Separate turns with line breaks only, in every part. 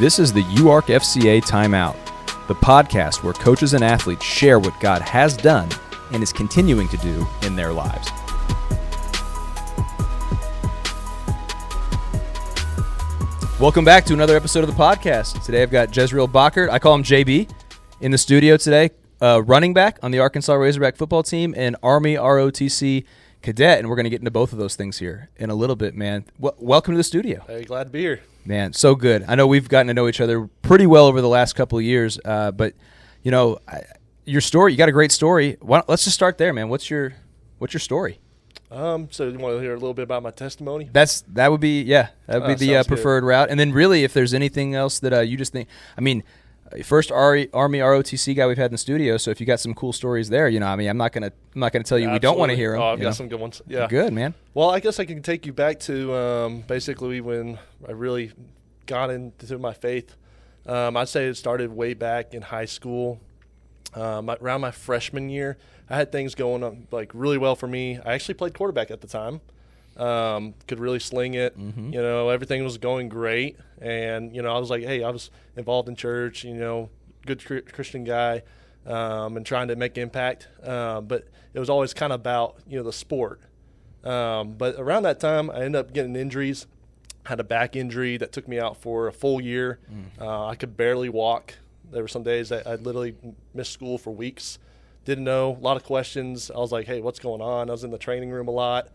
This is the UARKFCA Timeout, the podcast where coaches and athletes share what God has done and is continuing to do in their lives. Welcome back to another episode of the podcast. Today I've got Jezreel Bachert, I call him JB, in the studio today, running back on the Arkansas Razorback football team and Army ROTC cadet, and we're going to get into both of those things here in a little bit, man. Welcome to the studio.
Hey, glad to be here.
Man, so good. I know we've gotten to know each other pretty well over the last couple of years, but, you know, your story, you got a great story. Let's just start there, man. What's your story?
So you want to hear a little bit about my testimony?
That would be the preferred route. And then really, if there's anything else that you just think, I mean, first Army ROTC guy we've had in the studio. So if you got some cool stories there, you know, I mean, I'm not gonna tell you we don't want to hear them.
Oh, I've got some good ones. Yeah,
good, man.
Well, I guess I can take you back to basically when I really got into my faith. I'd say it started way back in high school. Around my freshman year, I had things going on like really well for me. I actually played quarterback at the time. Could really sling it. Mm-hmm. You know, everything was going great. And, you know, I was like, hey, I was involved in church, you know, good Christian guy, and trying to make impact. But it was always kind of about, you know, the sport. But around that time, I ended up getting injuries. Had a back injury that took me out for a full year. I could barely walk. There were some days that I literally missed school for weeks. Didn't know, a lot of questions. I was like, hey, what's going on? I was in the training room a lot.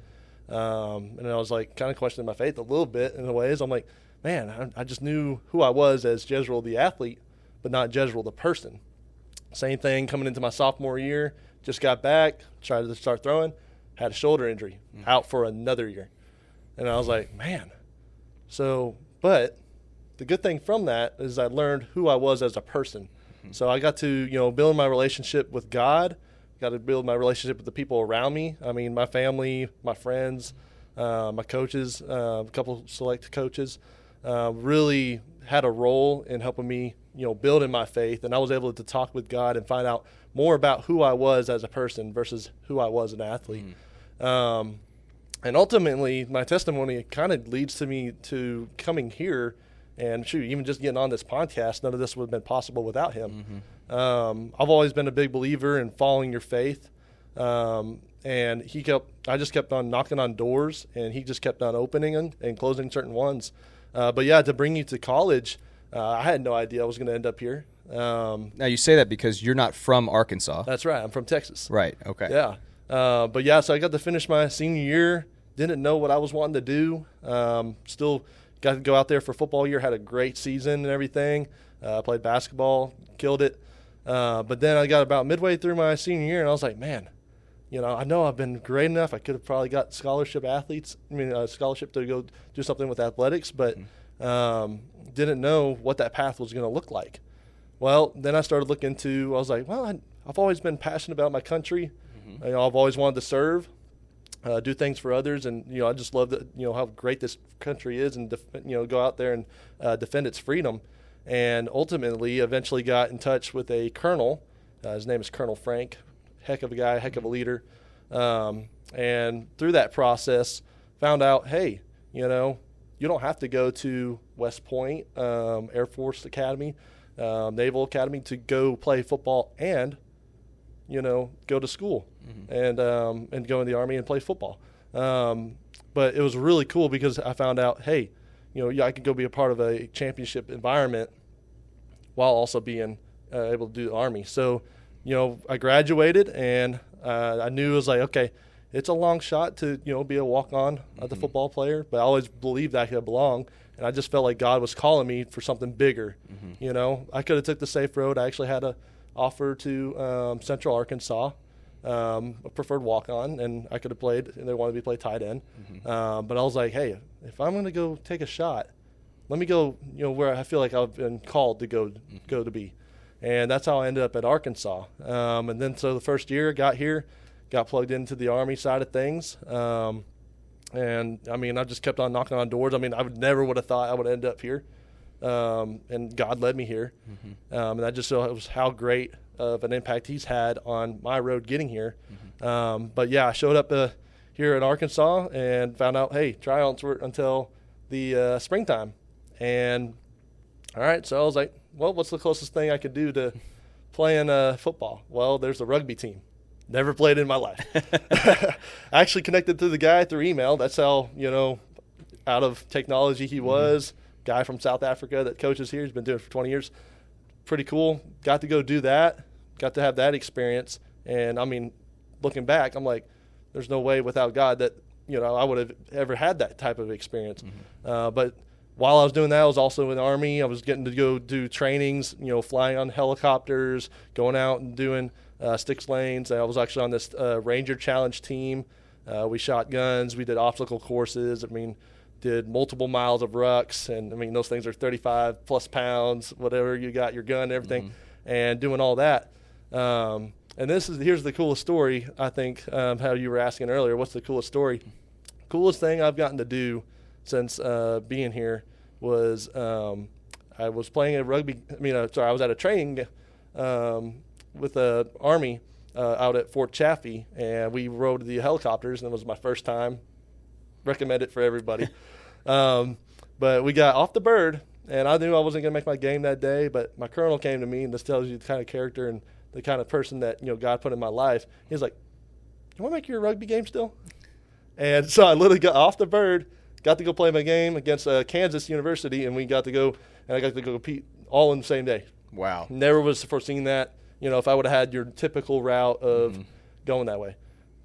And I was like kind of questioning my faith a little bit in a ways. I'm like, man, I just knew who I was as Jezreel the athlete, but not Jezreel the person. Same thing coming into my sophomore year. Just got back, tried to start throwing, had a shoulder injury, out for another year. And I was like, man. So, but the good thing from that is I learned who I was as a person. So I got to, you know, build my relationship with God, got to build my relationship with the people around me. I mean, my family, my friends, my coaches, a couple select coaches, really had a role in helping me, you know, build in my faith. And I was able to talk with God and find out more about who I was as a person versus who I was an athlete. And ultimately, my testimony kind of leads to me to coming here. And shoot, even just getting on this podcast, none of this would have been possible without him. I've always been a big believer in following your faith. And I just kept on knocking on doors, and he just kept on opening and closing certain ones. But yeah, to bring you to college, I had no idea I was going to end up here.
Now you say that because you're not from Arkansas.
That's right. I'm from Texas.
Right. Okay.
Yeah. But yeah, so I got to finish my senior year. Didn't know what I was wanting to do. Still got to go out there for football year, had a great season and everything. Played basketball, killed it. But then I got about midway through my senior year, and I was like, man, you know I've been great enough. I could have probably got scholarship to go do something with athletics, but didn't know what that path was going to look like. Well, then I started looking into, I was like, well, I've always been passionate about my country. You know, I've always wanted to serve. Do things for others, and you know I just love that, you know, how great this country is, and go out there and defend its freedom. And ultimately, eventually got in touch with a colonel. His name is Colonel Frank. Heck of a guy, heck of a leader. And through that process, found out, hey, you know, you don't have to go to West Point Air Force Academy, Naval Academy to go play football and, you know, go to school and go in the Army and play football. But it was really cool because I found out, hey, you know, I could go be a part of a championship environment while also being able to do the Army. So, you know, I graduated, and I knew it was like, okay, it's a long shot to, you know, be a walk-on as a football player, but I always believed I could belong, and I just felt like God was calling me for something bigger. You know, I could have took the safe road. I actually had a offer to Central Arkansas, a preferred walk-on, and I could have played, and they wanted me to play tight end. But I was like, hey, if I'm going to go take a shot, let me go, you know, where I feel like I've been called to go to be. And that's how I ended up at Arkansas. And then so the first year I got here, got plugged into the Army side of things. And, I mean, I just kept on knocking on doors. I mean, never would have thought I would end up here. And God led me here. And that just shows how great of an impact he's had on my road getting here. But, yeah, I showed up here in Arkansas and found out, hey, tryouts were until the springtime. And All right, so I was like, well, what's the closest thing I could do to playing football? Well, there's a rugby team. Never played in my life. I actually connected to the guy through email. That's how, out of technology he was. Guy from South Africa that coaches here. He's been doing it for 20 years. Pretty cool. Got to go do that. Got to have that experience. And, I mean, looking back, I'm like, there's no way without God that, I would have ever had that type of experience. But while I was doing that, I was also in the Army. I was getting to go do trainings, flying on helicopters, going out and doing sticks lanes. I was actually on this Ranger Challenge team. We shot guns. We did obstacle courses. Did multiple miles of rucks. And, those things are 35-plus pounds, whatever you got, your gun, everything, and doing all that. And here's the coolest story, I think, how you were asking earlier. What's the coolest story? Coolest thing I've gotten to do since being here was I was playing a rugby. I was at a training with the Army out at Fort Chaffee, and we rode the helicopters, and it was my first time. Recommend it for everybody. But we got off the bird, and I knew I wasn't going to make my game that day, but my colonel came to me, and this tells you the kind of character and the kind of person that God put in my life. He was like, "You want to make your rugby game still?" And so I literally got off the bird, got to go play my game against Kansas University, and I got to go compete all in the same day.
Wow.
Never was foreseeing that, if I would have had your typical route of going that way.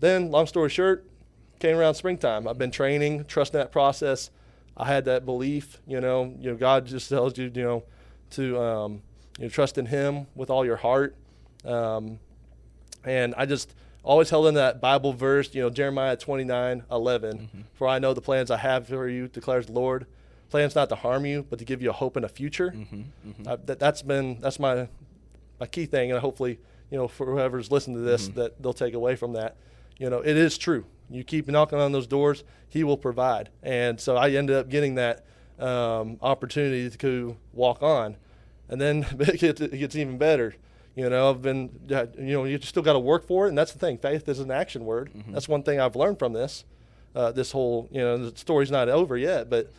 Then, long story short, came around springtime. I've been training, trusting that process. I had that belief, God just tells you, to trust in Him with all your heart. And I just always held in that Bible verse, Jeremiah 29:11. For I know the plans I have for you, declares the Lord. Plans not to harm you, but to give you a hope and a future. That's my key thing, and hopefully, for whoever's listening to this, that they'll take away from that. It is true. You keep knocking on those doors, He will provide. And so I ended up getting that opportunity to walk on. And then it gets even better. I've been, you still got to work for it. And that's the thing. Faith is an action word. That's one thing I've learned from this whole, the story's not over yet, but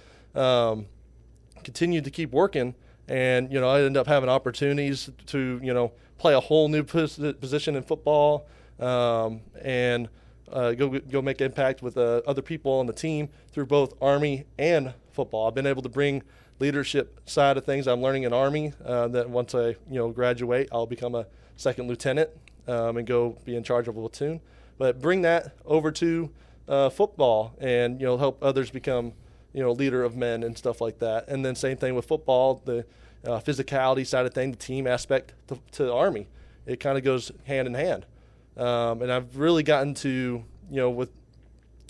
continued to keep working. And, I ended up having opportunities to, play a whole new position in football and go make impact with other people on the team through both Army and football. I've been able to bring leadership side of things I'm learning in Army that once I graduate, I'll become a second lieutenant and go be in charge of a platoon. But bring that over to football and help others become leader of men and stuff like that. And then same thing with football, the physicality side of thing, the team aspect to the Army. It kind of goes hand in hand. And I've really gotten to, with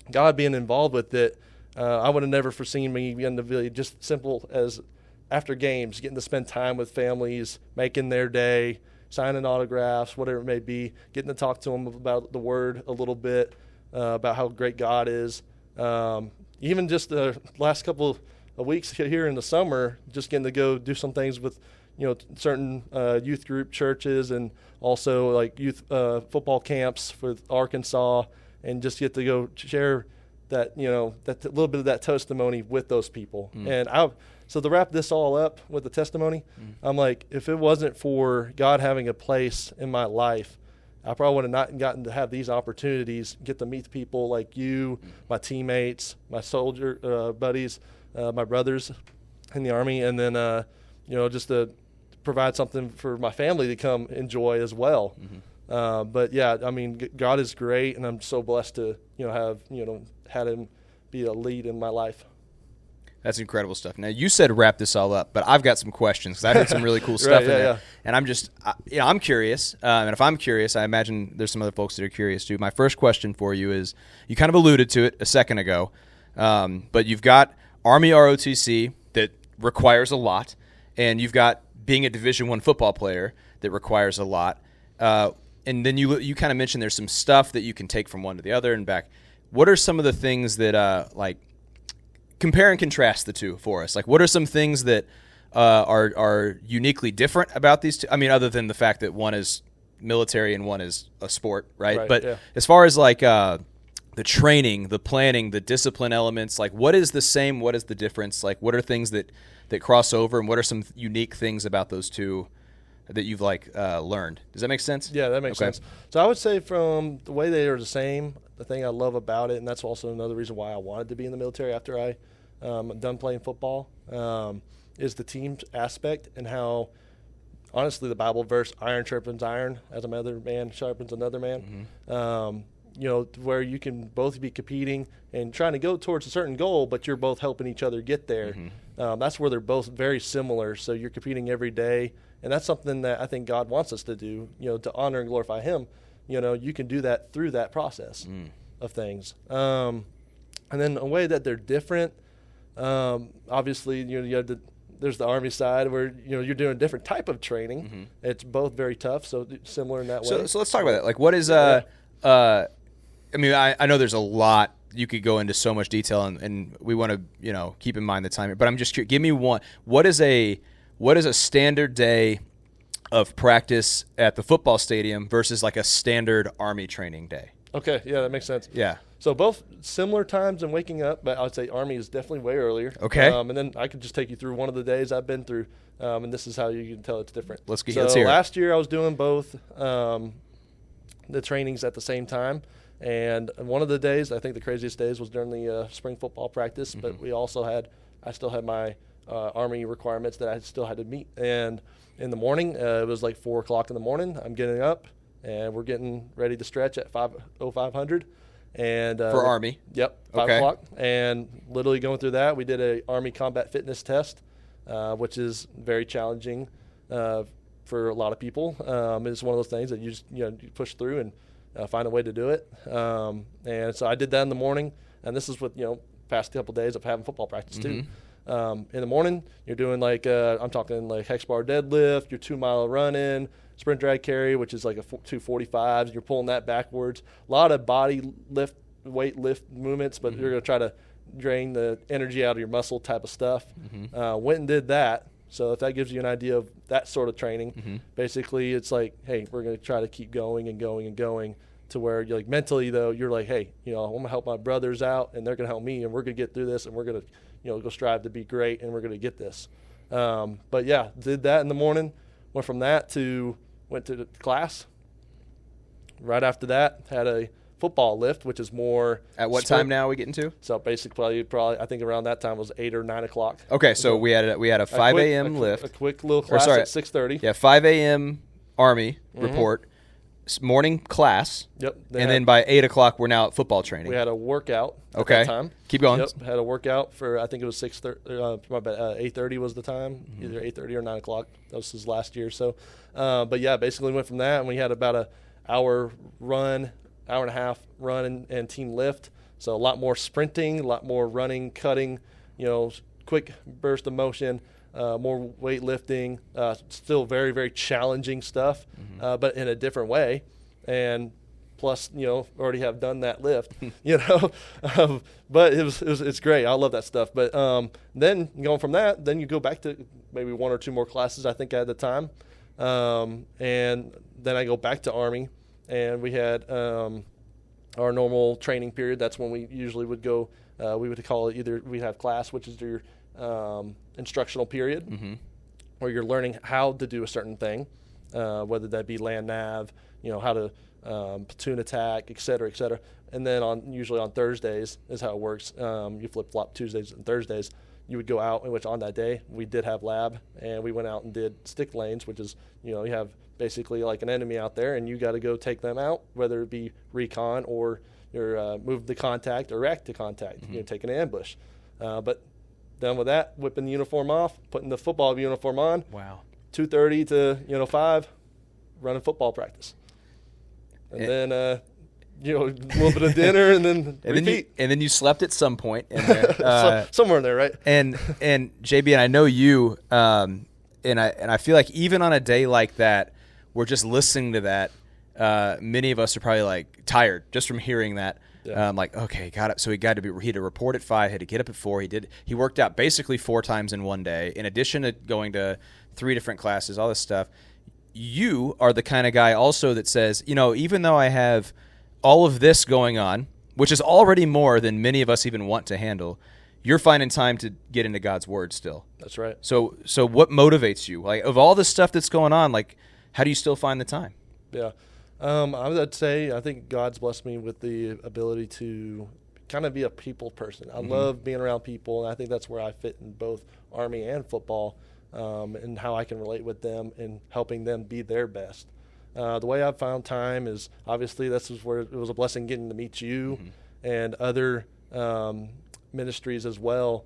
God being involved with it, I would have never foreseen me getting to be just simple as after games, getting to spend time with families, making their day, signing autographs, whatever it may be, getting to talk to them about the Word a little bit, about how great God is. Even just the last couple of weeks here in the summer, just getting to go do some things with certain youth group churches and also like youth football camps for Arkansas, and just get to go share that, that little bit of that testimony with those people. And so to wrap this all up with the testimony, I'm like, if it wasn't for God having a place in my life, I probably would have not gotten to have these opportunities, get to meet people like you, my teammates, my soldier buddies, my brothers in the Army, and then, just to provide something for my family to come enjoy as well. But yeah, God is great, and I'm so blessed to, have, had Him be a lead in my life.
That's incredible stuff. Now, you said wrap this all up, but I've got some questions because I heard some really cool stuff in there. Yeah. And I'm curious. And if I'm curious, I imagine there's some other folks that are curious too. My first question for you is, you kind of alluded to it a second ago, but you've got Army ROTC that requires a lot, and you've got being a Division I football player that requires a lot. And then you kind of mentioned there's some stuff that you can take from one to the other and back. What are some of the things that, compare and contrast the two for us? Like, what are some things that are uniquely different about these two? Other than the fact that one is military and one is a sport, right? But as far as the training, the planning, the discipline elements, like what is the same, what is the difference? Like what are things that cross over, and what are some unique things about those two that you've learned? Does that make sense?
Yeah, that makes sense. So I would say from the way they are the same, the thing I love about it, and that's also another reason why I wanted to be in the military after I done playing football, is the team aspect, and how honestly the Bible verse, iron sharpens iron, as another man sharpens another man. Where you can both be competing and trying to go towards a certain goal, but you're both helping each other get there. That's where they're both very similar. So you're competing every day, and that's something that I think God wants us to do, to honor and glorify Him. You can do that through that process of things. And then a way that they're different, obviously, there's the Army side where, you're doing a different type of training. It's both very tough, so similar in that way.
So let's talk about that. Like what is I know there's a lot. You could go into so much detail, and we want to, keep in mind the time here. But I'm just curious. Give me one. What is a standard day of practice at the football stadium versus like a standard Army training day? Okay,
yeah, that makes sense.
Yeah.
So both similar times in waking up, but I would say Army is definitely way earlier.
Okay.
And then I could just take you through one of the days I've been through, and this is how you can tell it's different.
Let's hear it.
Last year I was doing both the trainings at the same time. And one of the days, I think the craziest days, was during the spring football practice. But I still had my Army requirements that I still had to meet. And in the morning, it was like 4 o'clock in the morning. I'm getting up, and we're getting ready to stretch at 5:00. And
for Army.
Yep, 5 o'clock. And literally going through that, we did a Army combat fitness test, which is very challenging for a lot of people. It's one of those things that you just you push through and find a way to do it. And so I did that in the morning, and this is with past couple days of having football practice too. In the morning, you're doing I'm talking like hex bar deadlift, your 2 mile running, sprint drag carry, which is like a 245s. You're pulling that backwards. A lot of weight lift movements, but you're going to try to drain the energy out of your muscle type of stuff. Went and did that. So if that gives you an idea of that sort of training, basically it's like, hey, we're going to try to keep going and going and going to where you're like mentally though, you're like, hey, I'm going to help my brothers out and they're going to help me, and we're going to get through this, and we're going to, go strive to be great, and we're going to get this. But yeah, did that in the morning, went to the class. Right after that, had a football lift, which is more
at what time now are we getting to?
So basically probably I think around that time was 8 or 9 o'clock.
Okay, so we had a 5 a.m. lift.
A quick little class at 6:30.
Yeah, 5 a.m. Army report, morning class.
Yep.
And then by 8 o'clock we're now at football training.
We had a workout at that time.
Keep going.
Yep, had a workout for I think it was 8:30 was the time, either 8:30 or 9 o'clock. That was his last year. So, but yeah, basically went from that, and we had about an hour and a half run and team lift. So a lot more sprinting, a lot more running, cutting, quick burst of motion, more weightlifting, still very, very challenging stuff, but in a different way. And plus, already have done that lift, but it's great. I love that stuff. But then going from that, then you go back to maybe 1 or 2 more classes I think at the time. And then I go back to Army. And we had our normal training period. That's when we usually would go. We would call it either we'd have class, which is your instructional period, where you're learning how to do a certain thing, whether that be land nav, how to platoon attack, et cetera, et cetera. And then usually on Thursdays is how it works. You flip-flop Tuesdays and Thursdays. You would go out, which on that day we did have lab, and we went out and did stick lanes, which is, you have basically like an enemy out there, and you got to go take them out, whether it be recon or you're move the contact or react to contact, taking an ambush. But done with that, whipping the uniform off, putting the football uniform on.
Wow.
2:30 to 5, running football practice, and then a little bit of dinner, and then repeat.
And then you slept at some point in there,
somewhere in there, right?
And JB, and I know you, and I feel like even on a day like that, we're just listening to that. Many of us are probably like tired just from hearing that. Yeah. Like, okay, got it. So he had to report at 5, had to get up at 4. He worked out basically 4 times in one day, in addition to going to 3 different classes, all this stuff. You are the kind of guy also that says, even though I have all of this going on, which is already more than many of us even want to handle, you're finding time to get into God's word still.
That's right.
So what motivates you? Like, of all the stuff that's going on, like, how do you still find the time?
Yeah. I would say I think God's blessed me with the ability to kind of be a people person. I love being around people, and I think that's where I fit in both Army and football, and how I can relate with them and helping them be their best. The way I've found time is, obviously, this is where it was a blessing getting to meet you and other ministries as well,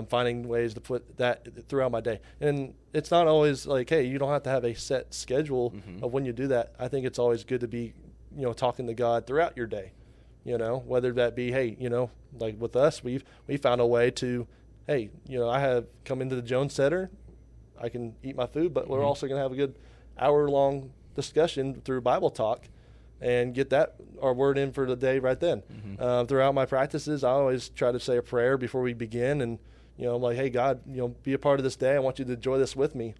finding ways to put that throughout my day. And it's not always like, hey, you don't have to have a set schedule of when you do that. I think it's always good to be, talking to God throughout your day, whether that be, hey, like with us, we found a way to, hey, I have come into the Jones Center, I can eat my food, but we're also going to have a good hour-long discussion through Bible talk and get our word in for the day right then. Throughout my practices, I always try to say a prayer before we begin, and I'm like, hey, God, be a part of this day. I want you to enjoy this with me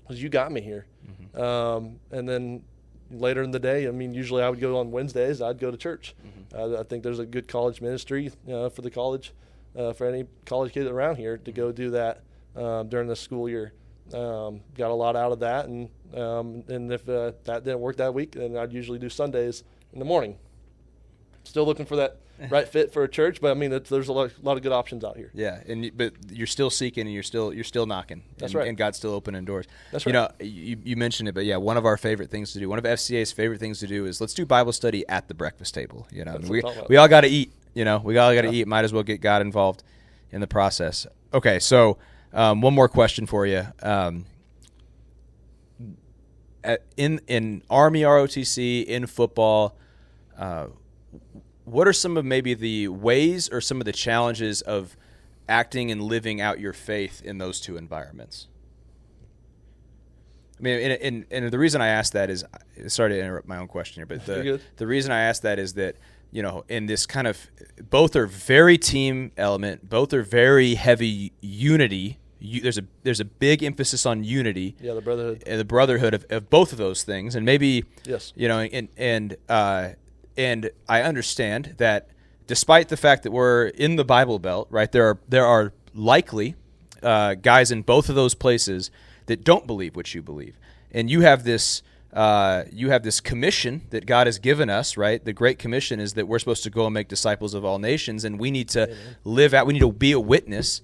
because you got me here. And then later in the day, usually I would go on Wednesdays, I'd go to church. I think there's a good college ministry for the college, for any college kid around here to go do that during the school year. Got a lot out of that, and if that didn't work that week, then I'd usually do Sundays in the morning. Still looking for that right fit for a church, but there's a lot of good options out here.
Yeah, but you're still seeking, and you're still knocking.
That's right.
And God's still opening doors.
That's right.
You mentioned it, but yeah, one of our favorite things to do, one of FCA's favorite things to do is let's do Bible study at the breakfast table. We all got to eat. We all got to eat. Might as well get God involved in the process. Okay, so. One more question for you. In Army ROTC, in football, what are some of maybe the ways or some of the challenges of acting and living out your faith in those two environments? And the reason I ask that is, sorry to interrupt my own question here, but the reason I ask that is that, in this kind of, both are very team element, both are very heavy unity. There's a big emphasis on unity.
Yeah, the brotherhood.
The brotherhood of both of those things, and maybe
yes,
and I understand that despite the fact that we're in the Bible Belt, right? There are likely guys in both of those places that don't believe what you believe, and you have this commission that God has given us, right? The Great Commission is that we're supposed to go and make disciples of all nations, and we need to live out. We need to be a witness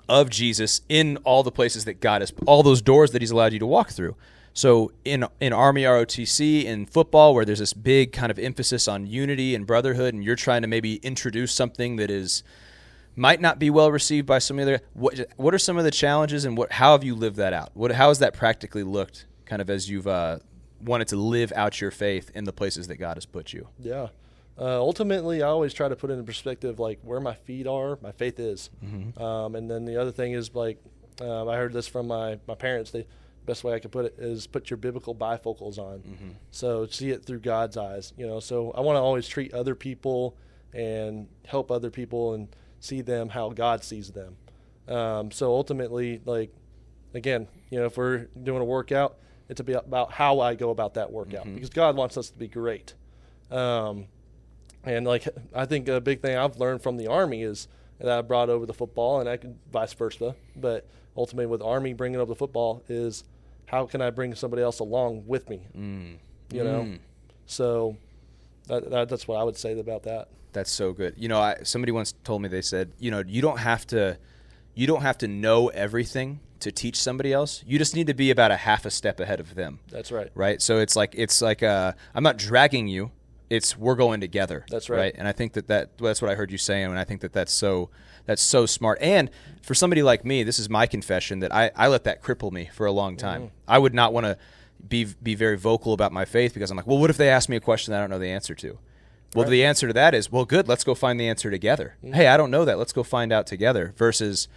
of Jesus in all the places that God has, all those doors that He's allowed you to walk through. So in Army ROTC, in football, where there's this big kind of emphasis on unity and brotherhood, and you're trying to maybe introduce something that might not be well received by some other. What are some of the challenges, and how have you lived that out? How has that practically looked, kind of as you've wanted to live out your faith in the places that God has put you?
Yeah. Ultimately, I always try to put it in perspective, like where my feet are, my faith is. And then the other thing is, like, I heard this from my parents. The best way I could put it is put your biblical bifocals on. So see it through God's eyes. So I want to always treat other people and help other people and see them how God sees them. So ultimately, like, again, if we're doing a workout, it's about how I go about that workout, because God wants us to be great. And like, I think a big thing I've learned from the Army is that I brought over the football, and I could vice versa. But ultimately, with Army bringing over the football is how can I bring somebody else along with me? So that's what I would say about that.
That's so good. Somebody once told me, they said, you don't have to know everything to teach somebody else. You just need to be about a half a step ahead of them.
That's right.
Right. So it's like I'm not dragging you. We're going together.
That's right.
And I think that's what I heard you saying, and I think that's so smart. And for somebody like me, this is my confession, that I let that cripple me for a long time. I would not want to be very vocal about my faith, because I'm like, well, what if they ask me a question that I don't know the answer to? Well, the answer to that is, well, good, let's go find the answer together. Hey, I don't know that. Let's go find out together, versus,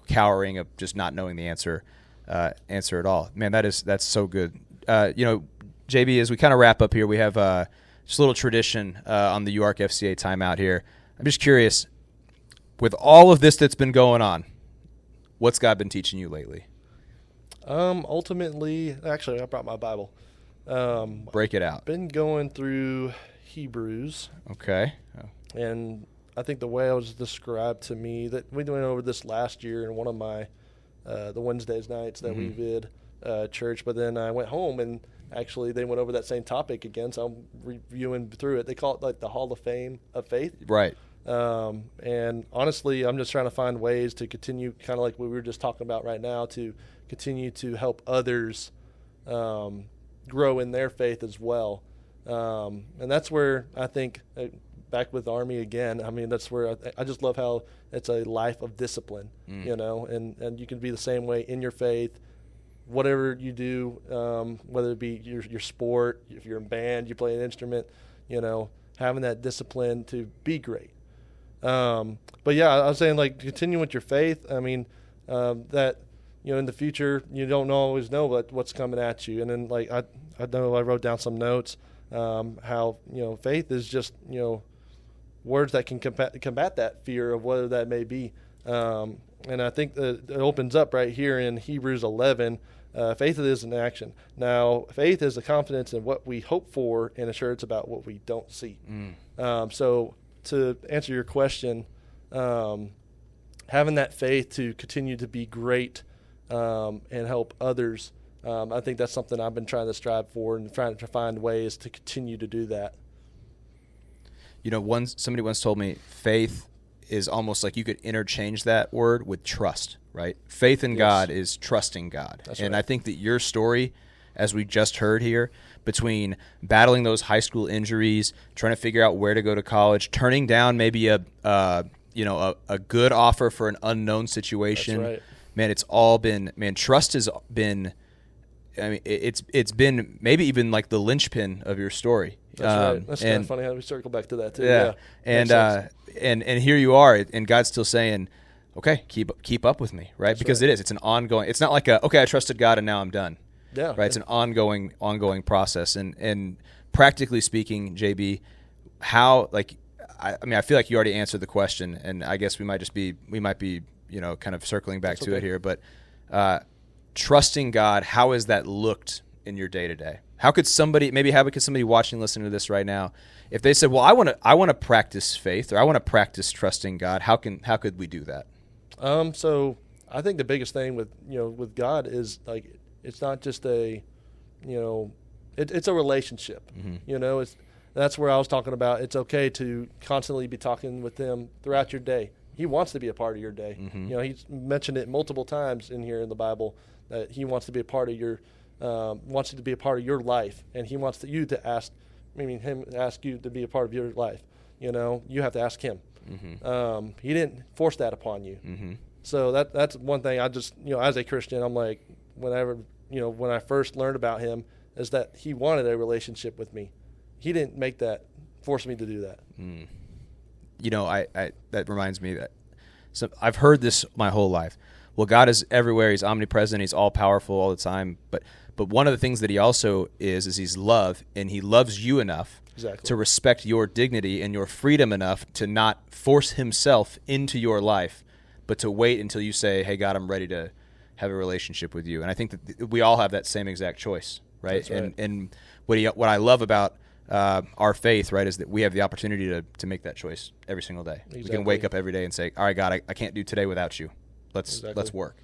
cowering of just not knowing the answer at all. Man, that's so good. JB, as we kind of wrap up here, we have just a little tradition on the UARKFCA Timeout here. I'm just curious, with all of this that's been going on, what's God been teaching you lately?
Ultimately, actually, I brought my Bible.
Break it out.
Been going through Hebrews.
Okay.
And I think the way it was described to me, that we went over this last year in one of my the Wednesdays nights that we did church, but then I went home and actually they went over that same topic again, so I'm reviewing through it. They call it like the Hall of Fame of Faith.
Right.
And honestly, I'm just trying to find ways to continue, kind of like what we were just talking about right now, to continue to help others grow in their faith as well. And that's where I think, back with Army again, I mean, that's where I just love how it's a life of discipline, you know, and you can be the same way in your faith, whatever you do, whether it be your sport, if you're in band, you play an instrument, you know, having that discipline to be great. But yeah, I was saying, like, continue with your faith. I mean, that, you know, in the future, you don't always know what's coming at you. And then, like, I know I wrote down some notes, how, you know, faith is just, you know, words that can combat that fear of whatever that may be. And I think that it opens up right here in Hebrews 11. Faith is an action. Now, faith is the confidence in what we hope for and assurance about what we don't see. So to answer your question, having that faith to continue to be great and help others, I think that's something I've been trying to strive for and trying to find ways to continue to do that.
You know, somebody once told me faith is almost like you could interchange that word with trust, right? Faith in God is trusting God.
That's
and
right.
I think that your story, as we just heard here, between battling those high school injuries, trying to figure out where to go to college, turning down maybe a good offer for an unknown situation.
That's right.
Man, it's all been, trust has been, I mean, it's been maybe even like the linchpin of your story.
That's right. That's kind of funny how we circle back to that too.
Yeah. And here you are, and God's still saying, okay, keep up with me, right?
That's
because
right.
it's an ongoing. It's not like I trusted God and now I'm done.
Yeah.
Right. It's an ongoing process. And practically speaking, JB, how, like, I feel like you already answered the question, and I guess we might be you know, kind of circling back to it here, but trusting God, how has that looked in your day to day? How could somebody watching, listening to this right now, if they said, well, I want to practice faith, or I want to practice trusting God, how could we do that?
So I think the biggest thing with God is, like, it's not just a, you know, it's a relationship. You know, that's where I was talking about. It's okay to constantly be talking with Him throughout your day. He wants to be a part of your day. You know, He's mentioned it multiple times in here in the Bible that He wants to be a part of your life, and He wants you to ask. Him ask you to be a part of your life. You know, you have to ask Him. He didn't force that upon you. So that's one thing. I just, you know, as a Christian, I'm like, when I first learned about Him, is that He wanted a relationship with me. He didn't force me to do that.
You know, I that reminds me that I've heard this my whole life. Well, God is everywhere. He's omnipresent. He's all powerful all the time. But one of the things that He also is He's love, and He loves you enough to respect your dignity and your freedom enough to not force Himself into your life, but to wait until you say, hey, God, I'm ready to have a relationship with you. And I think that we all have that same exact choice, right?
That's right.
And what I love about our faith, right, is that we have the opportunity to make that choice every single day.
Exactly. We
can wake up every day and say, all right, God, I can't do today without you. Let's work.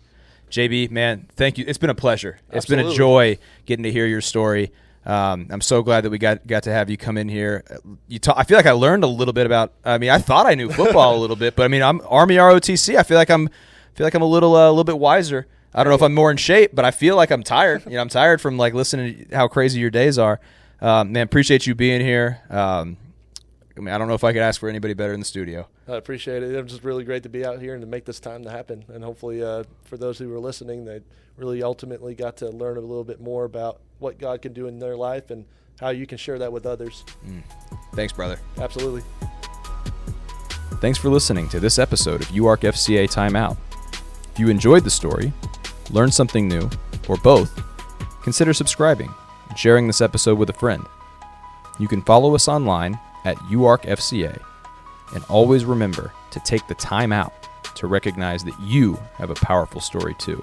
JB, man, thank you. It's been a pleasure. It's been a joy getting to hear your story. I'm so glad that we got to have you come in here. I feel like I learned a little bit about. I mean, I thought I knew football a little bit, but I mean, I'm Army ROTC. I feel like I'm a little bit wiser. I don't know if I'm more in shape, but I feel like I'm tired. You know, I'm tired from, like, listening to how crazy your days are. Man, appreciate you being here. I mean, I don't know if I could ask for anybody better in the studio.
I appreciate it. It was just really great to be out here and to make this time to happen. And hopefully for those who were listening, they really ultimately got to learn a little bit more about what God can do in their life and how you can share that with others.
Thanks, brother.
Absolutely.
Thanks for listening to this episode of UARKFCA Timeout. If you enjoyed the story, learned something new, or both, consider subscribing and sharing this episode with a friend. You can follow us online at UARKFCA, and always remember to take the time out to recognize that you have a powerful story too.